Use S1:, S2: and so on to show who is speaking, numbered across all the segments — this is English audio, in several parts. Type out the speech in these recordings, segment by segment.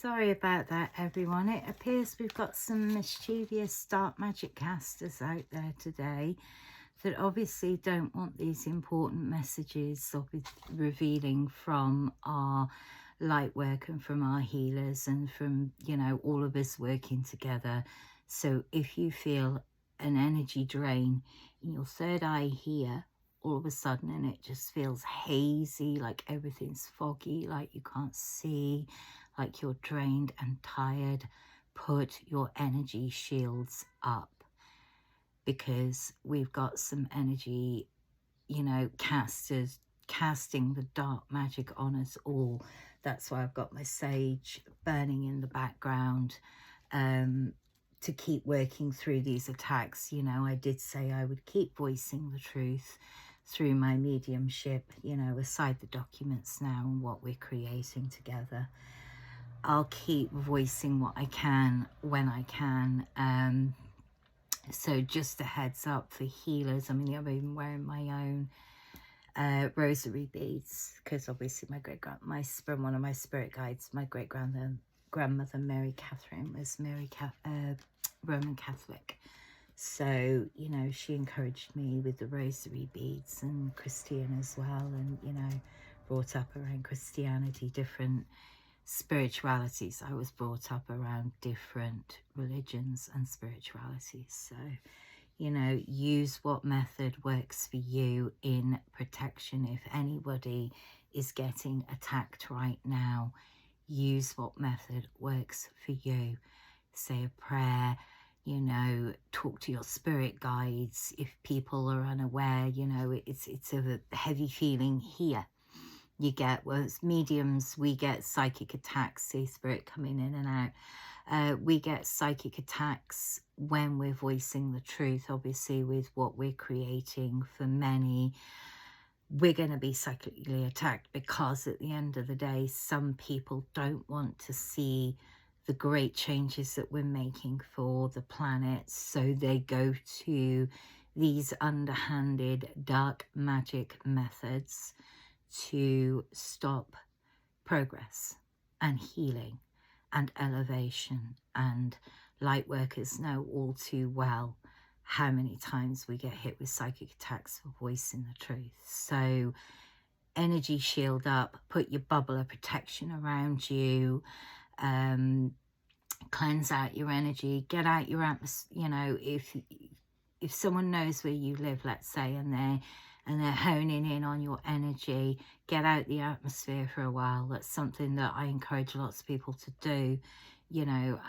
S1: Sorry about that, everyone. It appears we've got some mischievous dark magic casters out there today that obviously don't want these important messages of revealing from our light work and from our healers and from, you know, all of us working together. So if you feel an energy drain in your third eye here, all of a sudden, and it just feels hazy, like everything's foggy, like you can't see, like you're drained and tired, put your energy shields up, because we've got some energy, you know, casters casting the dark magic on us all. That's why I've got my sage burning in the background, to keep working through these attacks. You know, I did say I would keep voicing the truth through my mediumship, you know, aside the documents now and what we're creating together. I'll keep voicing what I can when I can. So just a heads up for healers. I mean, I'm even wearing my own rosary beads, because obviously one of my spirit guides, my grandmother Mary Catherine, was Roman Catholic. So, you know, she encouraged me with the rosary beads, and Christian as well, and, you know, brought up around Christianity, different spiritualities. I was brought up around different religions and spiritualities. So, you know, use what method works for you in protection. If anybody is getting attacked right now, use what method works for you. Say a prayer, you know, talk to your spirit guides. If people are unaware, you know, it's a heavy feeling here. You get, well, as mediums, we get psychic attacks, see spirit coming in and out. We get psychic attacks when we're voicing the truth, obviously, with what we're creating. For many, we're going to be psychically attacked because at the end of the day, some people don't want to see the great changes that we're making for the planet. So they go to these underhanded dark magic methods to stop progress and healing and elevation. And light workers know all too well how many times we get hit with psychic attacks for voicing the truth. So energy shield up, put your bubble of protection around you, cleanse out your energy, get out your atmosphere. You know, if someone knows where you live, let's say, and they're honing in on your energy, get out the atmosphere for a while. That's something that I encourage lots of people to do. You know,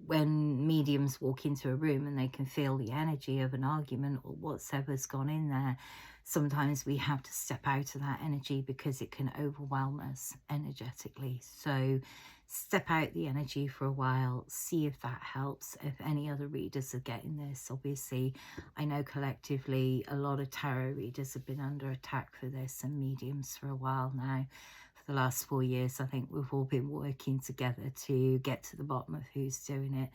S1: when mediums walk into a room and they can feel the energy of an argument or whatever's gone in there, sometimes we have to step out of that energy because it can overwhelm us energetically. So step out the energy for a while, see if that helps. If any other readers are getting this, obviously, I know collectively a lot of tarot readers have been under attack for this, and mediums for a while now. For the last 4 years, I think we've all been working together to get to the bottom of who's doing it.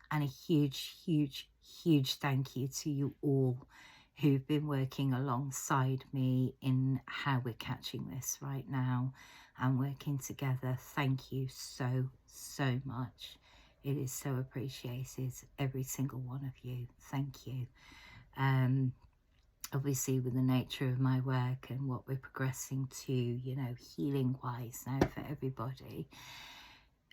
S1: And a huge, huge, huge thank you to you all who've been working alongside me in how we're catching this right now and working together. Thank you so, so much. It is so appreciated, every single one of you. Thank you. Obviously, with the nature of my work and what we're progressing to, you know, healing wise now for everybody,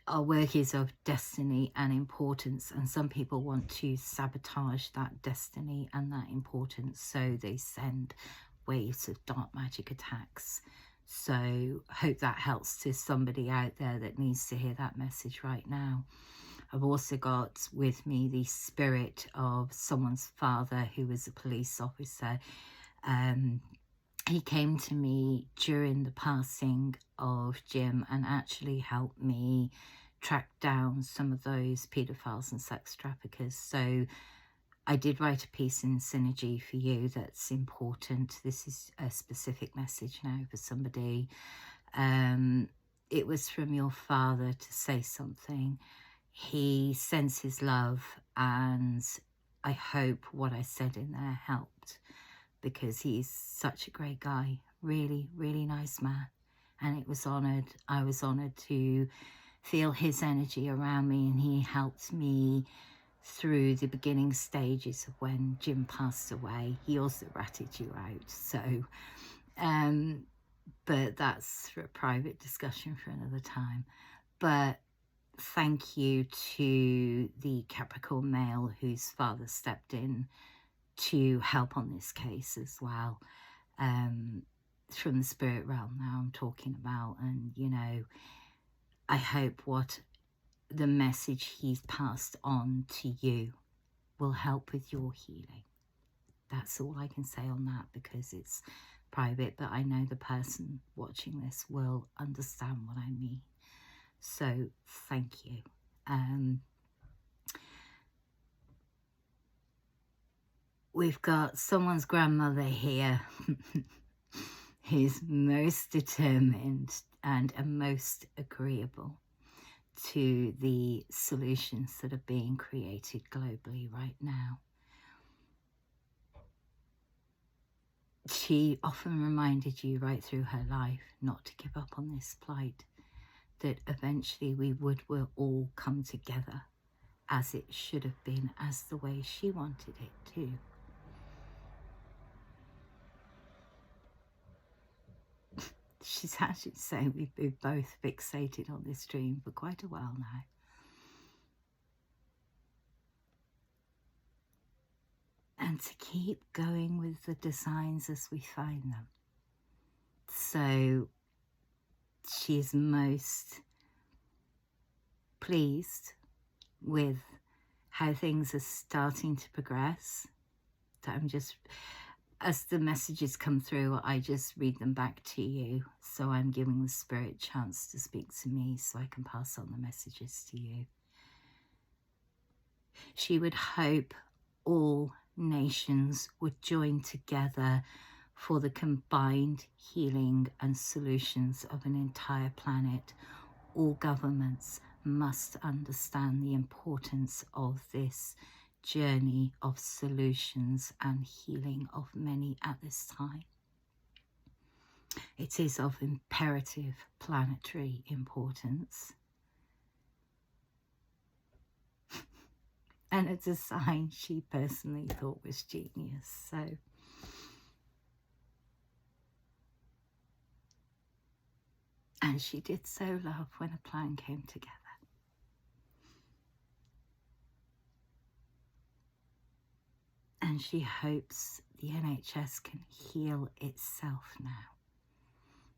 S1: our work is of destiny and importance, and some people want to sabotage that destiny and that importance, so they send waves of dark magic attacks. So hope that helps to somebody out there that needs to hear that message right now. I've also got with me the spirit of someone's father who was a police officer. He came to me during the passing of Jim and actually helped me track down some of those paedophiles and sex traffickers. So I did write a piece in Synergy for you that's important. This is a specific message now for somebody. It was from your father to say something. He sends his love, and I hope what I said in there helped, because he's such a great guy, really, really nice man. And it was honoured. I was honoured to feel his energy around me, and he helped me through the beginning stages of when Jim passed away. He also ratted you out, so but that's for a private discussion for another time. But thank you to the Capricorn male whose father stepped in to help on this case as well, from the spirit realm now I'm talking about. And you know, I hope what the message he's passed on to you will help with your healing. That's all I can say on that, because it's private, but I know the person watching this will understand what I mean. So thank you. We've got someone's grandmother here who's most determined and most agreeable to the solutions that are being created globally right now. She often reminded you right through her life not to give up on this plight, that eventually we'll all come together as it should have been, as the way she wanted it to. She's actually saying we've been both fixated on this dream for quite a while now. And to keep going with the designs as we find them. So she's most pleased with how things are starting to progress. So I'm just, as the messages come through, I just read them back to you. So I'm giving the spirit a chance to speak to me so I can pass on the messages to you. She would hope all nations would join together for the combined healing and solutions of an entire planet. All governments must understand the importance of this journey of solutions and healing of many at this time. It is of imperative planetary importance. And a design she personally thought was genius. So and she did so love when a plan came together. And she hopes the NHS can heal itself now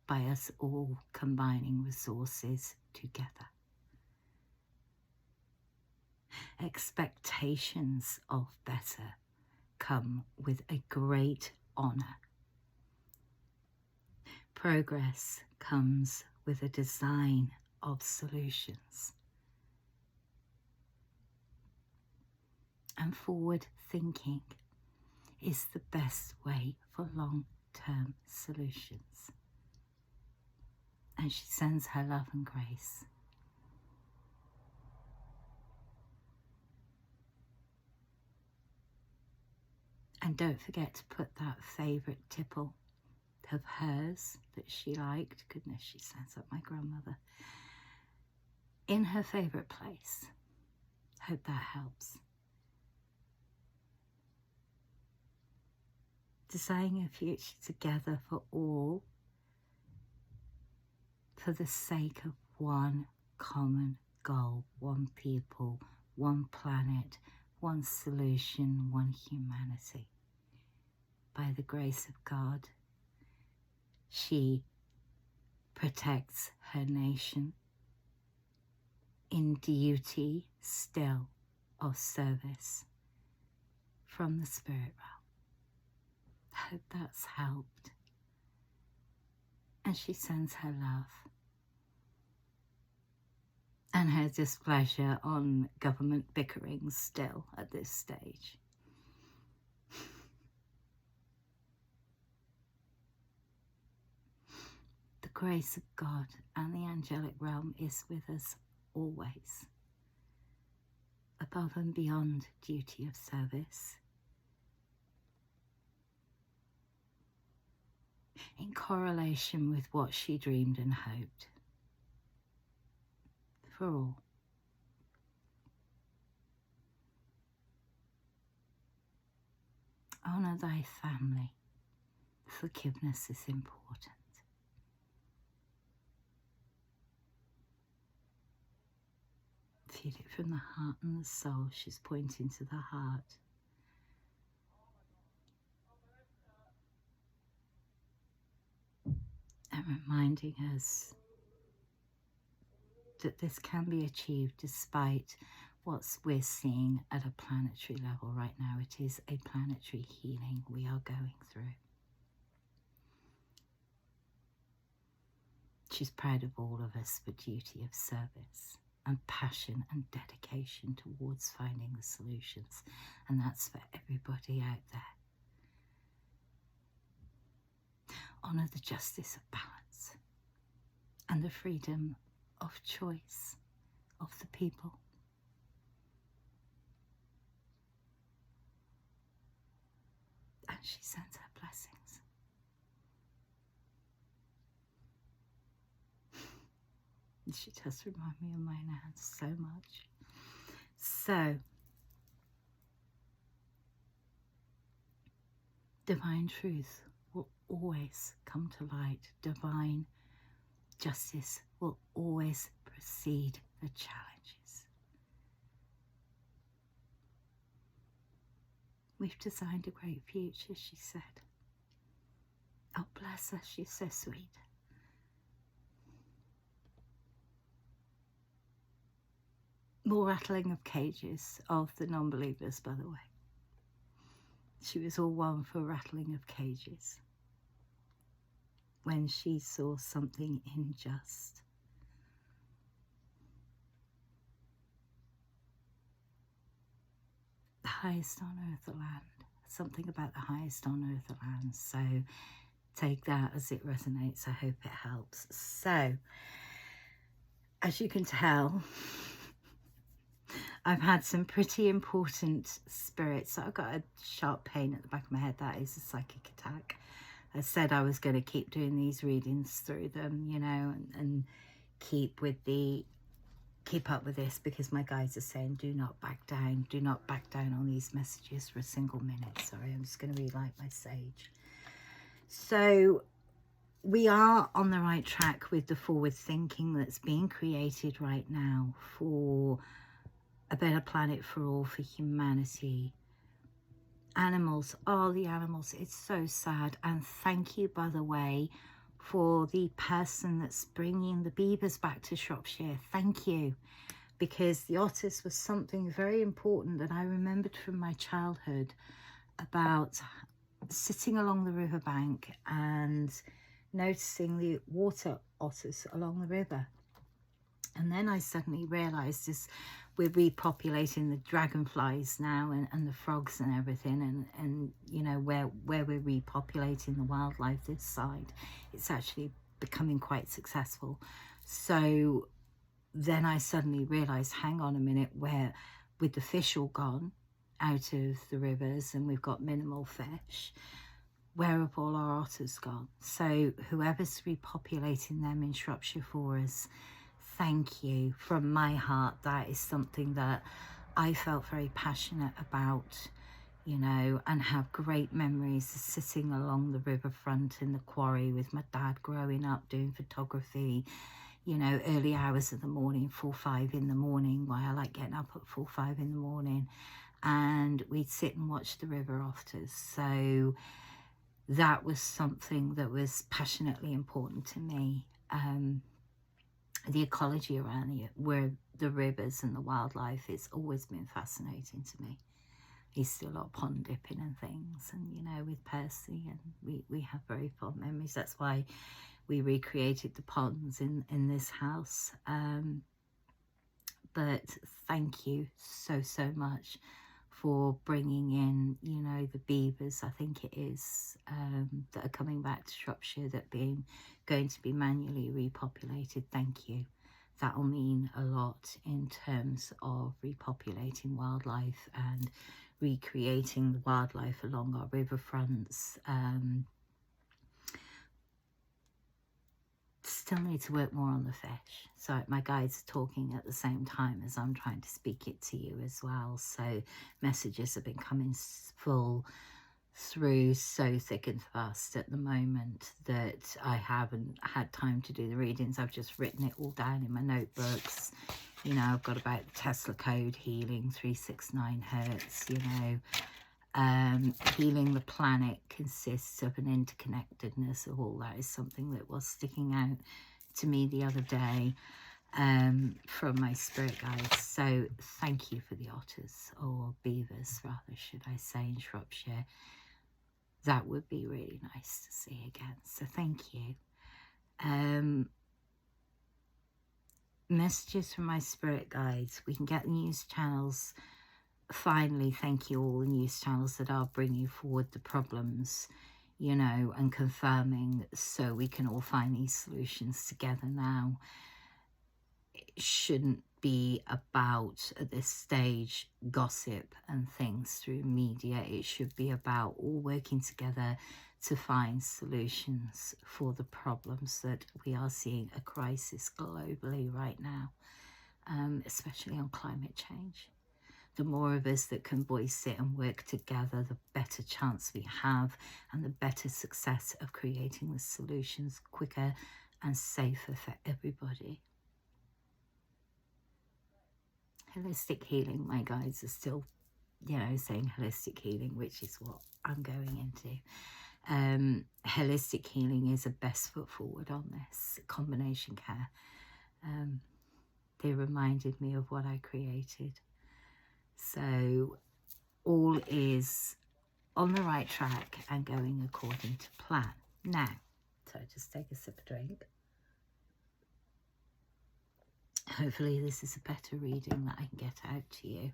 S1: by us all combining resources together. Expectations of better come with a great honour. Progress comes with a design of solutions. And forward thinking is the best way for long-term solutions. And she sends her love and grace. And don't forget to put that favourite tipple of hers that she liked, goodness, she sounds like my grandmother, in her favourite place. Hope that helps. Designing a future together for all, for the sake of one common goal, one people, one planet, one solution, one humanity. By the grace of God, she protects her nation in duty still of service from the spirit realm. I hope that's helped. And she sends her love and her displeasure on government bickering still at this stage. The grace of God and the angelic realm is with us always, above and beyond duty of service, in correlation with what she dreamed and hoped for all. Honour thy family. Forgiveness is important. Feel it from the heart and the soul. She's pointing to the heart. And reminding us that this can be achieved despite what we're seeing at a planetary level right now. It is a planetary healing we are going through. She's proud of all of us for duty of service and passion and dedication towards finding the solutions. And that's for everybody out there. Honour the justice of balance and the freedom of choice of the people. And she sends her blessings. She does remind me of my nan so much. So, divine truth will always come to light. Divine justice will always precede the challenges. We've designed a great future, she said. Oh, bless her, she's so sweet. More rattling of cages of the non-believers, by the way. She was all one for rattling of cages when she saw something unjust. The highest on earth, the land. Something about the highest on earth, the land. So take that as it resonates. I hope it helps. So, as you can tell, I've had some pretty important spirits. So I've got a sharp pain at the back of my head. That is a psychic attack. I said I was going to keep doing these readings through them, you know, and keep up with this, because my guides are saying do not back down. Do not back down on these messages for a single minute. Sorry, I'm just going to relight my sage. So we are on the right track with the forward thinking that's being created right now for a better planet for all, for humanity. Animals, oh, the animals, it's so sad. And thank you, by the way, for the person that's bringing the beavers back to Shropshire. Thank you, because the otters was something very important that I remembered from my childhood about sitting along the riverbank and noticing the water otters along the river. And then I suddenly realised this, we're repopulating the dragonflies now and the frogs and everything, and you know, where we're repopulating the wildlife this side, it's actually becoming quite successful. So then I suddenly realised, hang on a minute, where with the fish all gone out of the rivers and we've got minimal fish, where have all our otters gone? So whoever's repopulating them in Shropshire for us, thank you from my heart. That is something that I felt very passionate about, you know, and have great memories of sitting along the riverfront in the quarry with my dad growing up doing photography, you know, early hours of the morning, 4, 5 in the morning, why I like getting up at 4, 5 in the morning, and we'd sit and watch the river otters. So that was something that was passionately important to me. The ecology around it, where the rivers and the wildlife, it's always been fascinating to me. I used to do a lot of pond dipping and things, and you know, with Percy, and we have very fond memories. That's why we recreated the ponds in this house. But thank you so much for bringing in, you know, the beavers, I think it is, that are coming back to Shropshire, that going to be manually repopulated. Thank you. That'll mean a lot in terms of repopulating wildlife and recreating the wildlife along our riverfronts. still need to work more on the fish. So my guides are talking at the same time as I'm trying to speak it to you as well. So messages have been coming full through so thick and fast at the moment that I haven't had time to do the readings. I've just written it all down in my notebooks. You know, I've got about the Tesla code, healing 369 hertz, you know. Healing the planet consists of an interconnectedness of all that is something that was sticking out to me the other day from my spirit guides. So thank you for the otters, or beavers rather, should I say, in Shropshire. That would be really nice to see again. So thank you. Messages from my spirit guides. We can get news channels. Finally, thank you all the news channels that are bringing forward the problems, you know, and confirming, so we can all find these solutions together now. It shouldn't be about, at this stage, gossip and things through media. It should be about all working together to find solutions for the problems that we are seeing a crisis globally right now, especially on climate change. The more of us that can voice it and work together, the better chance we have and the better success of creating the solutions quicker and safer for everybody. Holistic healing, my guides are still, you know, saying holistic healing, which is what I'm going into. Holistic healing is a best foot forward on this. Combination care. They reminded me of what I created. So all is on the right track and going according to plan. Now, so just take a sip of drink. Hopefully this is a better reading that I can get out to you.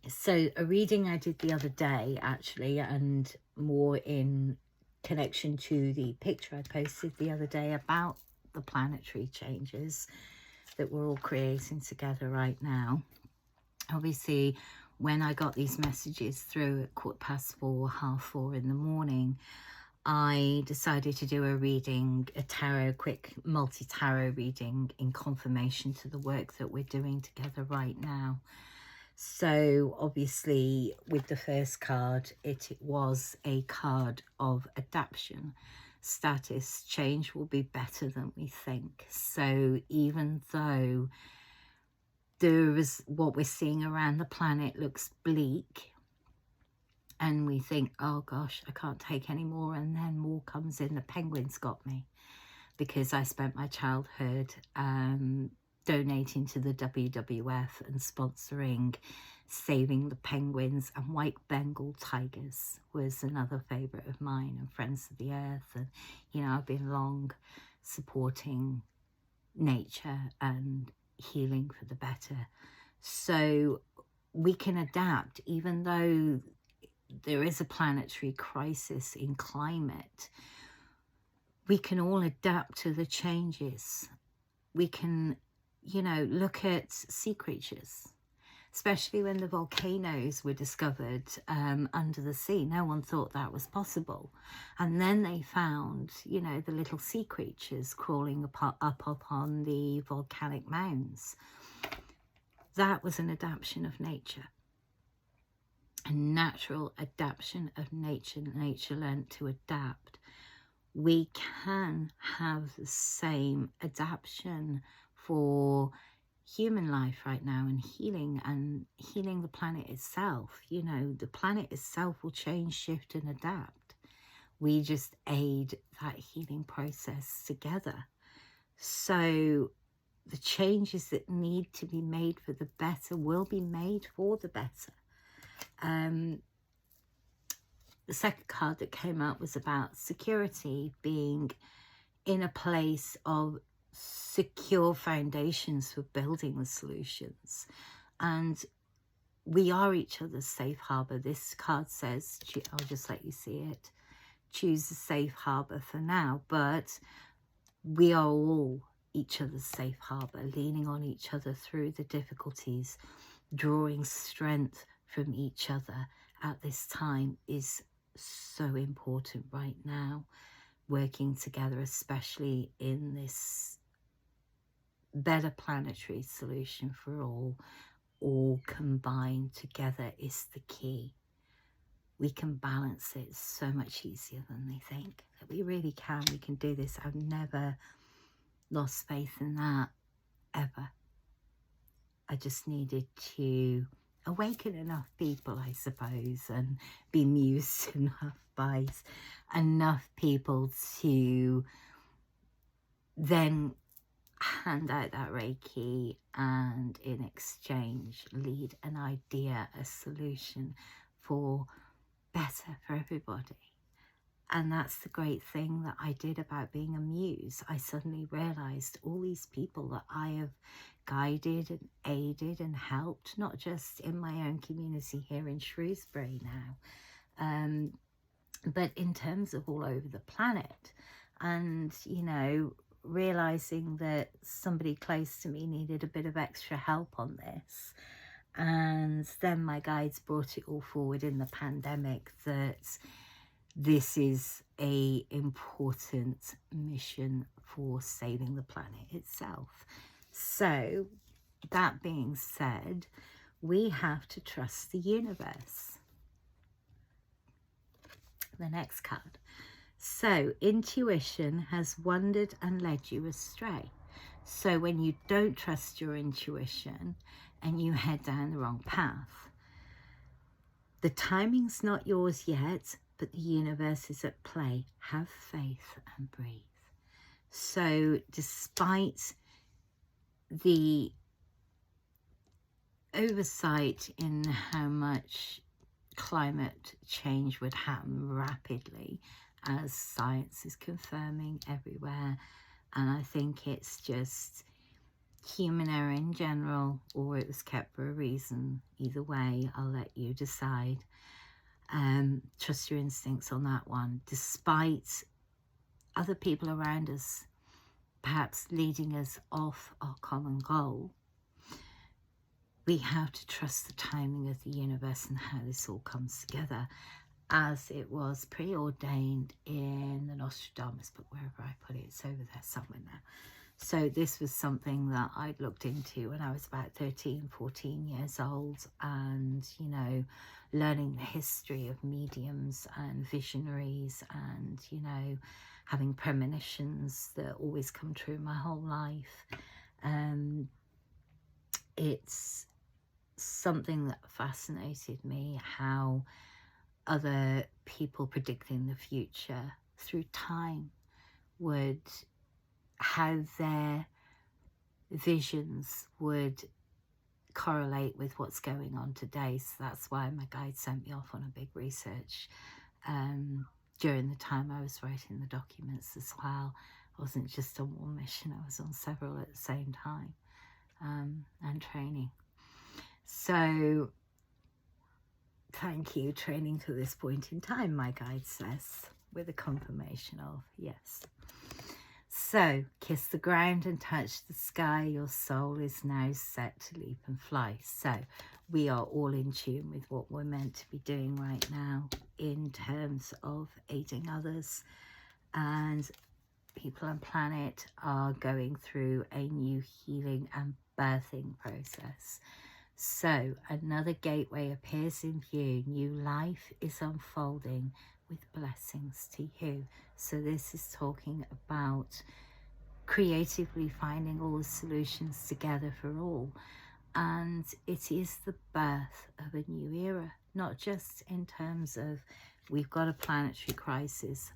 S1: So a reading I did the other day, actually, and more in connection to the picture I posted the other day about the planetary changes that we're all creating together right now. Obviously, when I got these messages through at 4:15, 4:30 in the morning, I decided to do a reading, a tarot, quick multi-tarot reading in confirmation to the work that we're doing together right now. So obviously with the first card, it was a card of adaptation. Status change will be better than we think. So even though there is what we're seeing around the planet looks bleak, and we think, oh gosh, I can't take any more, and then more comes in. The penguins got me because I spent my childhood donating to the WWF and sponsoring saving the penguins, and white Bengal tigers was another favourite of mine, and Friends of the Earth. And you know, I've been long supporting nature and healing for the better. So we can adapt, even though there is a planetary crisis in climate. We can all adapt to the changes. We can, you know, look at sea creatures, especially when the volcanoes were discovered under the sea. No one thought that was possible. And then they found, you know, the little sea creatures crawling up upon the volcanic mounds. That was an adaptation of nature. A natural adaptation of nature. Nature learned to adapt. We can have the same adaptation for human life right now, and healing the planet itself. You know, the planet itself will change, shift and adapt. We just aid that healing process together. So the changes that need to be made for the better will be made for the better. The second card that came out was about security, being in a place of secure foundations for building the solutions. And we are each other's safe harbour. This card says, I'll just let you see it, choose a safe harbour for now, but we are all each other's safe harbour, leaning on each other through the difficulties, drawing strength from each other at this time is so important right now, working together, especially in this better planetary solution for all combined together is the key. We can balance it so much easier than they think. That we really can. We can do this. I've never lost faith in that, ever. I just needed to awaken enough people, I suppose, and be mused enough by enough people to then hand out that Reiki and in exchange lead an idea, a solution for better for everybody. And that's the great thing that I did about being a muse. I suddenly realized all these people that I have guided and aided and helped, not just in my own community here in Shrewsbury now, but in terms of all over the planet. And, you know, realizing that somebody close to me needed a bit of extra help on this. And then my guides brought it all forward in the pandemic that this is a important mission for saving the planet itself. So that being said, we have to trust the universe. The next card. So intuition has wandered and led you astray. So when you don't trust your intuition and you head down the wrong path, the timing's not yours yet, but the universe is at play. Have faith and breathe. So despite the oversight in how much climate change would happen rapidly, as science is confirming everywhere, and I think it's just human error in general, or it was kept for a reason. Either way, I'll let you decide. Trust your instincts on that one. Despite other people around us perhaps leading us off our common goal, we have to trust the timing of the universe and how this all comes together, as it was preordained in the Nostradamus book, wherever I put it. It's over there somewhere now. So this was something that I'd looked into when I was about 13, 14 years old, and, you know, learning the history of mediums and visionaries and, you know, having premonitions that always come true my whole life. It's something that fascinated me, how other people predicting the future through time would, how their visions would correlate with what's going on today. So that's why my guide sent me off on a big research during the time I was writing the documents as well. I wasn't just on one mission, I was on several at the same time, and training. So thank you, training to this point in time, my guide says, with a confirmation of yes. So, kiss the ground and touch the sky. Your soul is now set to leap and fly. So, we are all in tune with what we're meant to be doing right now in terms of aiding others. And people and planet are going through a new healing and birthing process. So, another gateway appears in view. New life is unfolding with blessings to you. So this is talking about creatively finding all the solutions together for all. And it is the birth of a new era, not just in terms of we've got a planetary crisis,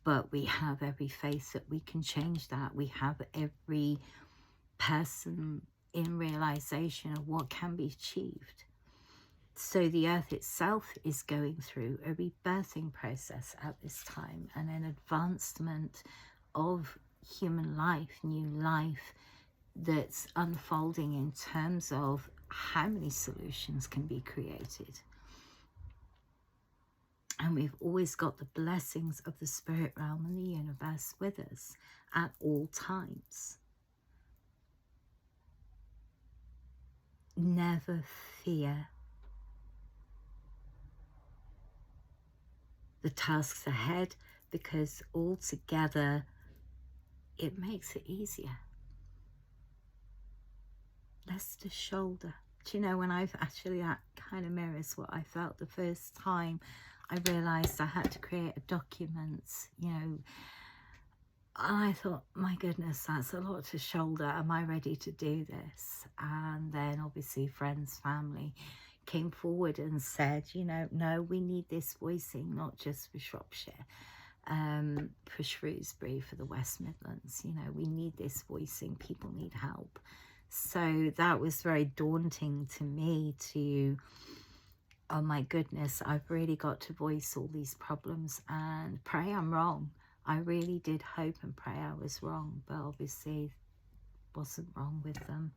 S1: but we have every faith that we can change that. We have every person in realization of what can be achieved. So the earth itself is going through a rebirthing process at this time, and an advancement of human life, new life that's unfolding in terms of how many solutions can be created. And we've always got the blessings of the spirit realm and the universe with us at all times. Never fear the tasks ahead, because all together it makes it easier. Less to shoulder. Do you know, when I've actually, that kind of mirrors what I felt the first time I realised I had to create a document, you know. I thought, my goodness, that's a lot to shoulder. Am I ready to do this? And then obviously friends, family came forward and said, you know, no, we need this voicing, not just for Shropshire, for Shrewsbury, for the West Midlands. You know, we need this voicing. People need help. So that was very daunting to me to, oh my goodness, I've really got to voice all these problems and pray I'm wrong. I really did hope and pray I was wrong, but obviously wasn't wrong with them.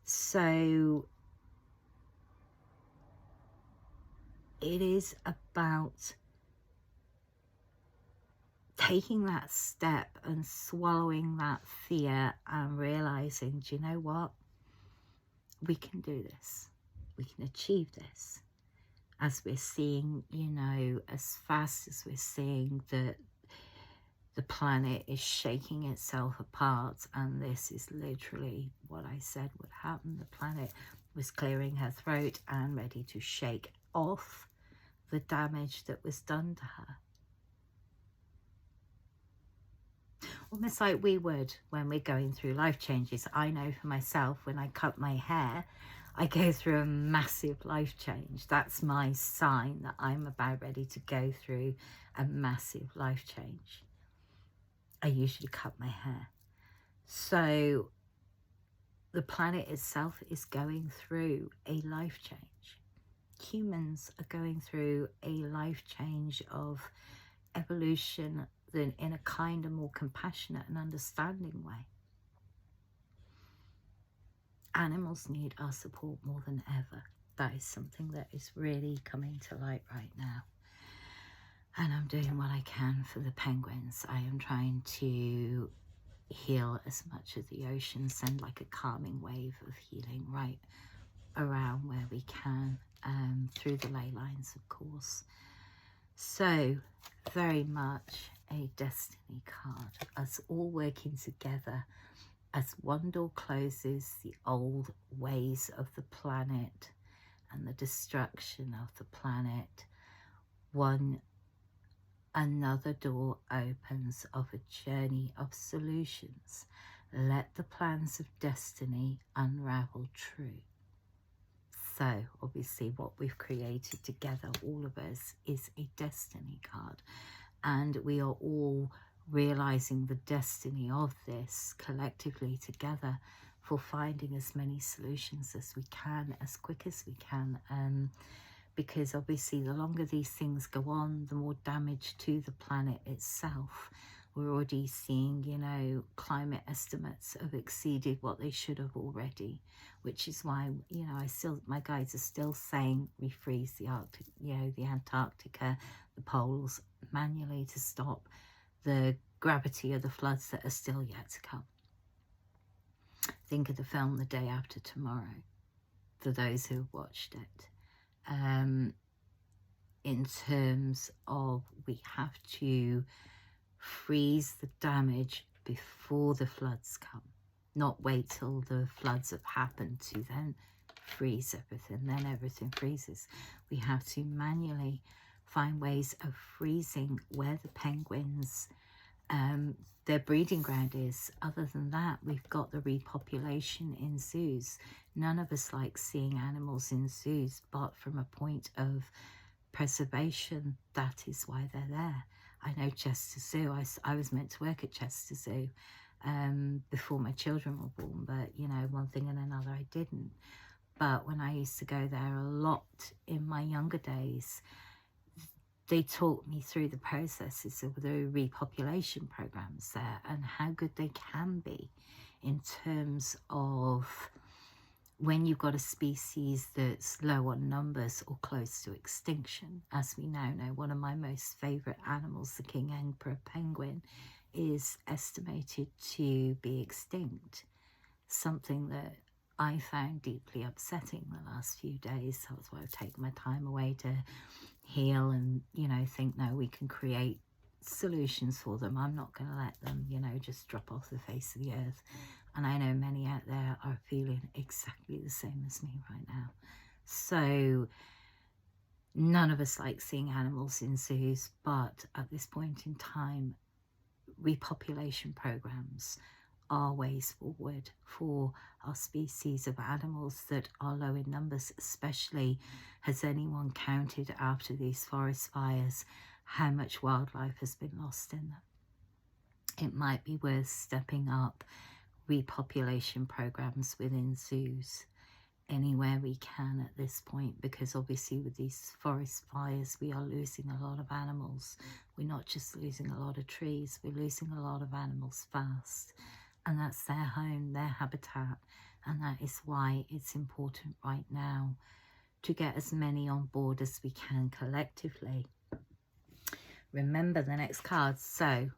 S1: So it is about taking that step and swallowing that fear and realizing, do you know what? We can do this. We can achieve this. As we're seeing, you know, as fast as we're seeing that the planet is shaking itself apart, and this is literally what I said would happen. The planet was clearing her throat and ready to shake off the damage that was done to her. Almost like we would when we're going through life changes. I know for myself, when I cut my hair, I go through a massive life change. That's my sign that I'm about ready to go through a massive life change. I usually cut my hair. So the planet itself is going through a life change. Humans are going through a life change of evolution in a kinder, more compassionate and understanding way. Animals need our support more than ever. That is something that is really coming to light right now. And I'm doing what I can for the penguins. I am trying to heal as much of the ocean, send like a calming wave of healing right around where we can, through the ley lines, of course. So, very much a destiny card, us all working together as one door closes the old ways of the planet and the destruction of the planet, another door opens of a journey of solutions. Let the plans of destiny unravel true. So obviously what we've created together, all of us, is a destiny card. And we are all realizing the destiny of this collectively together for finding as many solutions as we can, as quick as we can. Because obviously the longer these things go on, the more damage to the planet itself. We're already seeing, you know, climate estimates have exceeded what they should have already, which is why, you know, my guides are still saying refreeze the Arctic, you know, the Antarctica, the poles manually to stop the gravity of the floods that are still yet to come. Think of the film The Day After Tomorrow, for those who have watched it. In terms of, we have to freeze the damage before the floods come, not wait till the floods have happened to then freeze everything, then everything freezes. We have to manually find ways of freezing where the penguins, their breeding ground is. Other than that, we've got the repopulation in zoos. None of us like seeing animals in zoos, but from a point of preservation, that is why they're there. I know Chester Zoo, I was meant to work at Chester Zoo before my children were born, but you know, one thing and another I didn't. But when I used to go there a lot in my younger days, they taught me through the processes of the repopulation programs there and how good they can be in terms of when you've got a species that's low on numbers or close to extinction. As we now know, one of my most favourite animals, the king emperor penguin, is estimated to be extinct. Something that I found deeply upsetting the last few days. So that's why I've taken my time away to heal and, you know, think, no, we can create solutions for them. I'm not going to let them, you know, just drop off the face of the earth. And I know many out there are feeling exactly the same as me right now. So none of us like seeing animals in zoos, but at this point in time, repopulation programs are ways forward for our species of animals that are low in numbers. Especially, has anyone counted after these forest fires how much wildlife has been lost in them? It might be worth stepping up repopulation programs within zoos anywhere we can at this point, because obviously with these forest fires we are losing a lot of animals. We're not just losing a lot of trees, we're losing a lot of animals fast, and that's their home, their habitat. And that is why it's important right now to get as many on board as we can collectively. Remember the next card, so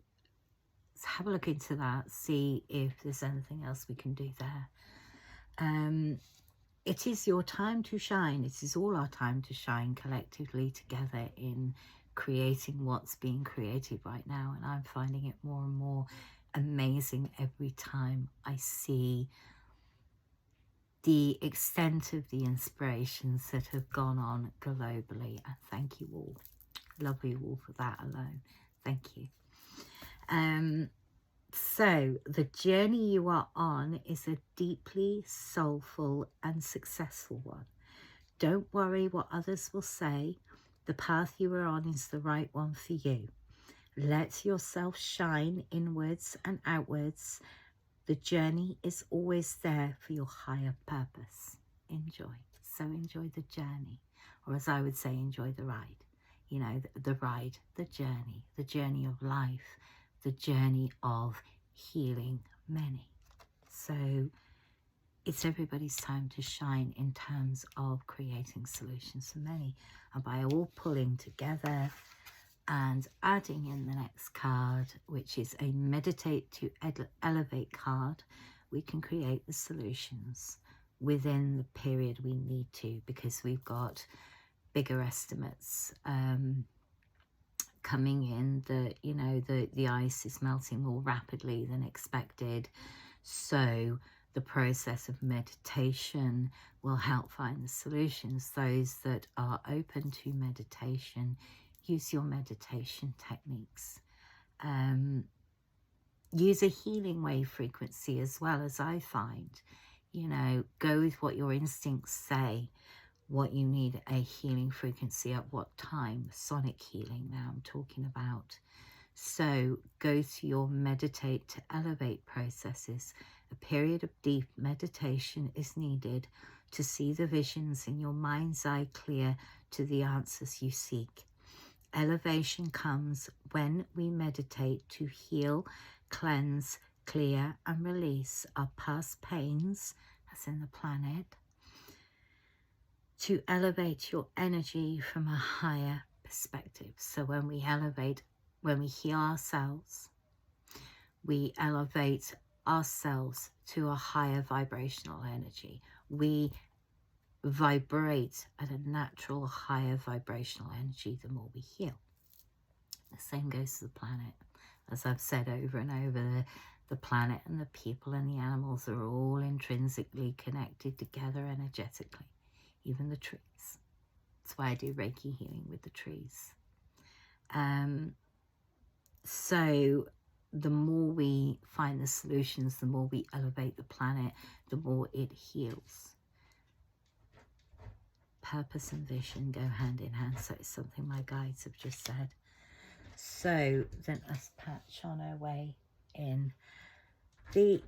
S1: let's have a look into that, see if there's anything else we can do there. It is your time to shine. It is all our time to shine collectively together in creating what's being created right now. And I'm finding it more and more amazing every time I see the extent of the inspirations that have gone on globally. And thank you all. Love you all for that alone. Thank you. So the journey you are on is a deeply soulful and successful one. Don't worry what others will say. The path you are on is the right one for you. Let yourself shine inwards and outwards. The journey is always there for your higher purpose. Enjoy. So enjoy the journey, or as I would say, enjoy the ride. You know, the ride, the journey of life, the journey of healing many. So it's everybody's time to shine in terms of creating solutions for many. And by all pulling together and adding in the next card, which is a meditate to elevate card, we can create the solutions within the period we need to, because we've got bigger estimates coming in. That, you know, the ice is melting more rapidly than expected, so the process of meditation will help find the solutions. Those that are open to meditation, use your meditation techniques. Use a healing wave frequency as well, as I find. You know, go with what your instincts say, what you need a healing frequency at what time. Sonic healing now I'm talking about. So go to your meditate to elevate processes. A period of deep meditation is needed to see the visions in your mind's eye clear to the answers you seek. Elevation comes when we meditate to heal, cleanse, clear and release our past pains, as in the planet, to elevate your energy from a higher perspective. So when we elevate, when we heal ourselves, we elevate ourselves to a higher vibrational energy. We vibrate at a natural higher vibrational energy the more we heal. The same goes to the planet. As I've said over and over, the planet and the people and the animals are all intrinsically connected together energetically, even the trees. That's why I do Reiki healing with the trees. So the more we find the solutions, the more we elevate the planet, the more it heals. Purpose and vision go hand in hand. So it's something my guides have just said. So then let's patch on our way in. I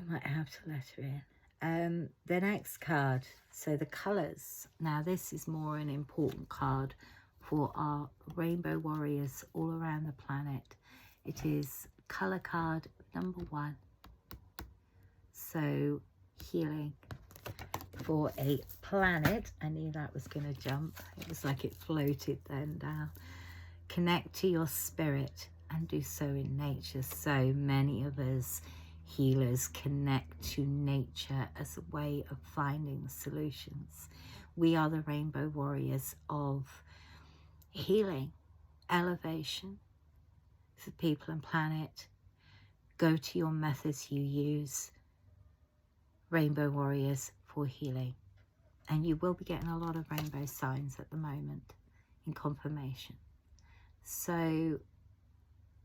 S1: might have to letter in. The next card, so the colours. Now this is more an important card for our rainbow warriors all around the planet. It is colour card number 1. So healing for a planet. I knew that was going to jump. It was like it floated then down. Connect to your spirit and do so in nature. So many of us healers connect to nature as a way of finding solutions. We are the rainbow warriors of healing, elevation, for people and planet, go to your methods you use, Rainbow Warriors, for healing. And you will be getting a lot of rainbow signs at the moment in confirmation. So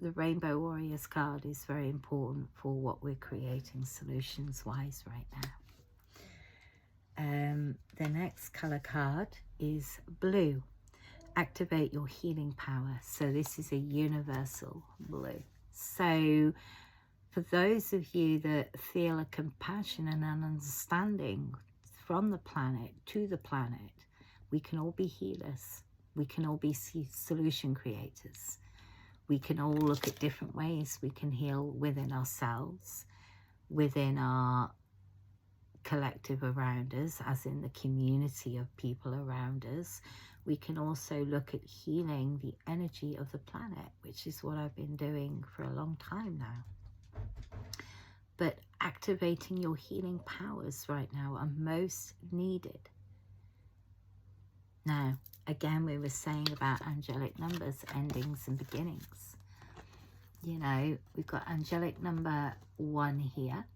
S1: the Rainbow Warriors card is very important for what we're creating solutions-wise right now. The next color card is blue. Activate your healing power. So this is a universal blue. So for those of you that feel a compassion and an understanding from the planet to the planet, we can all be healers. We can all be solution creators. We can all look at different ways we can heal within ourselves, within our collective around us, as in the community of people around us. We can also look at healing the energy of the planet, which is what I've been doing for a long time now. But activating your healing powers right now are most needed. Now, again, we were saying about angelic numbers, endings and beginnings. You know, we've got angelic number 1 here.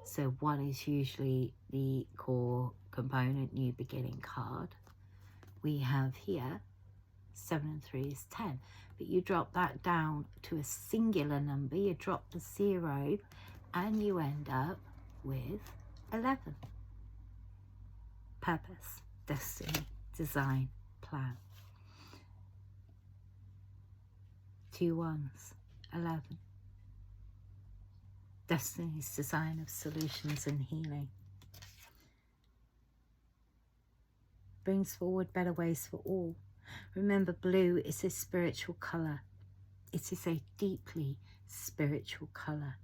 S1: So 1 is usually the core component, new beginning card. We have here 7 and 3 is 10. But you drop that down to a singular number. You drop the 0 and you end up with 11. Purpose, destiny, design, plan. 2 1s, 11. Destiny's design of solutions and healing. Brings forward better ways for all. Remember, blue is a spiritual colour. It is a deeply spiritual colour.